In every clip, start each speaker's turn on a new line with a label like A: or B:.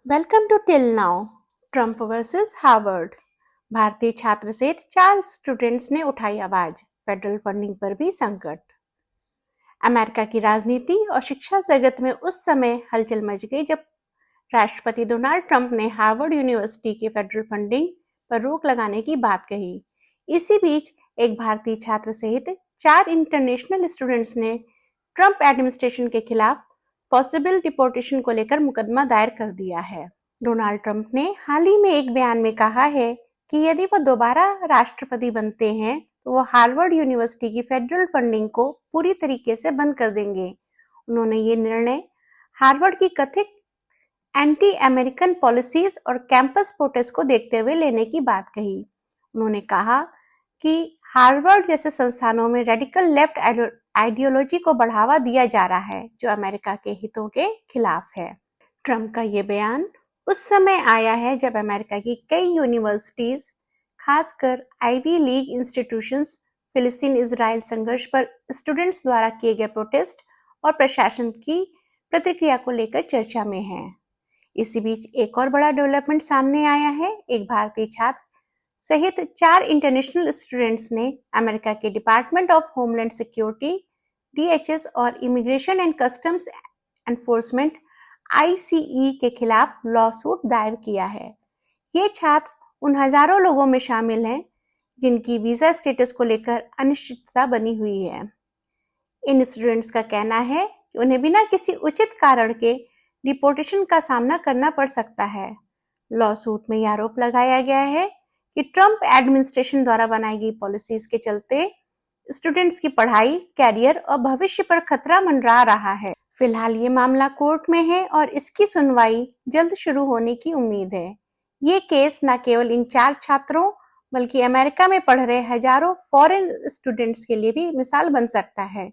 A: Welcome to till now. Trump versus Harvard. भारतीय छात्र सहित 4 स्टूडेंट्स ने उठाई आवाज, फेडरल फंडिंग पर भी संकट। अमेरिका की राजनीति और शिक्षा जगत में उस समय हलचल मच गई जब राष्ट्रपति डोनाल्ड ट्रंप ने हार्वर्ड यूनिवर्सिटी के फेडरल फंडिंग पर रोक लगाने की बात कही। इसी बीच एक भारतीय छात्र सहित 4 इंटरनेशनल स्टूडेंट्स ने ट्रंप एडमिनिस्ट्रेशन के खिलाफ पॉसिबल डिपोर्टेशन को लेकर मुकदमा दायर कर दिया है। डोनाल्ड ट्रंप ने हाल ही में एक बयान में कहा है कि यदि वो दोबारा राष्ट्रपति बनते हैं तो वो हार्वर्ड यूनिवर्सिटी की फेडरल फंडिंग को पूरी तरीके से बंद कर देंगे। उन्होंने ये निर्णय हार्वर्ड की कथित एंटी अमेरिकन पॉलिसीज और कैंपस प्रोटेस्ट को देखते हुए लेने की बात कही। उन्होंने कहा कि हार्वर्ड जैसे संस्थानों में रेडिकल लेफ्ट आइडियोलॉजी को बढ़ावा दिया जा रहा है जो अमेरिका के हितों के खिलाफ है। ट्रंप का ये बयान उस समय आया है जब अमेरिका की कई यूनिवर्सिटीज, खासकर आईवी लीग इंस्टीट्यूशंस, फिलिस्तीन इजराइल संघर्ष पर स्टूडेंट्स द्वारा किए गए प्रोटेस्ट और प्रशासन की प्रतिक्रिया को लेकर चर्चा में है। इसी बीच एक और बड़ा डेवलपमेंट सामने आया है। एक भारतीय छात्र सहित 4 इंटरनेशनल स्टूडेंट्स ने अमेरिका के department of homeland security DHS और immigration and customs enforcement ICE के खिलाफ लॉसूट दायर किया है। ये छात्र उन हजारों लोगों में शामिल हैं जिनकी वीजा स्टेटस को लेकर अनिश्चितता बनी हुई है। इन स्टूडेंट्स का कहना है कि उन्हें बिना किसी उचित कारण के डिपोर्टेशन का सामना करना पड़ सकता है। लॉसूट में यह आरोप लगाया गया है कि ट्रंप एडमिनिस्ट्रेशन द्वारा बनाई गई पॉलिसीज के चलते स्टूडेंट्स की पढ़ाई, कैरियर और भविष्य पर खतरा मंडरा रहा है। फिलहाल ये मामला कोर्ट में है और इसकी सुनवाई जल्द शुरू होने की उम्मीद है। ये केस न केवल इन 4 छात्रों बल्कि अमेरिका में पढ़ रहे हजारों फॉरेन स्टूडेंट्स के लिए भी मिसाल बन सकता है।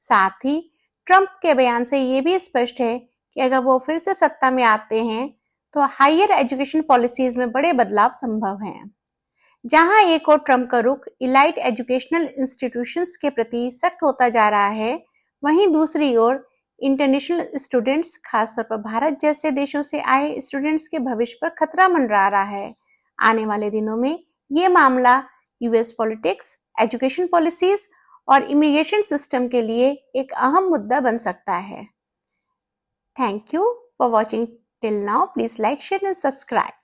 A: साथ ही ट्रंप के बयान से ये भी स्पष्ट है कि अगर वो फिर से सत्ता में आते हैं तो हायर एजुकेशन पॉलिसीज में बड़े बदलाव संभव हैं। जहां एक और ट्रंप का रुख इलाइट एजुकेशनल इंस्टीट्यूशंस के प्रति सख्त होता जा रहा है, वहीं दूसरी ओर इंटरनेशनल स्टूडेंट्स, खासतौर पर भारत जैसे देशों से आए स्टूडेंट्स के भविष्य पर खतरा मंडरा रहा है। आने वाले दिनों में ये मामला यूएस पॉलिटिक्स, एजुकेशन पॉलिसीज और इमिग्रेशन सिस्टम के लिए एक अहम मुद्दा बन सकता है। Thank you for watching till now. Please like, share and subscribe.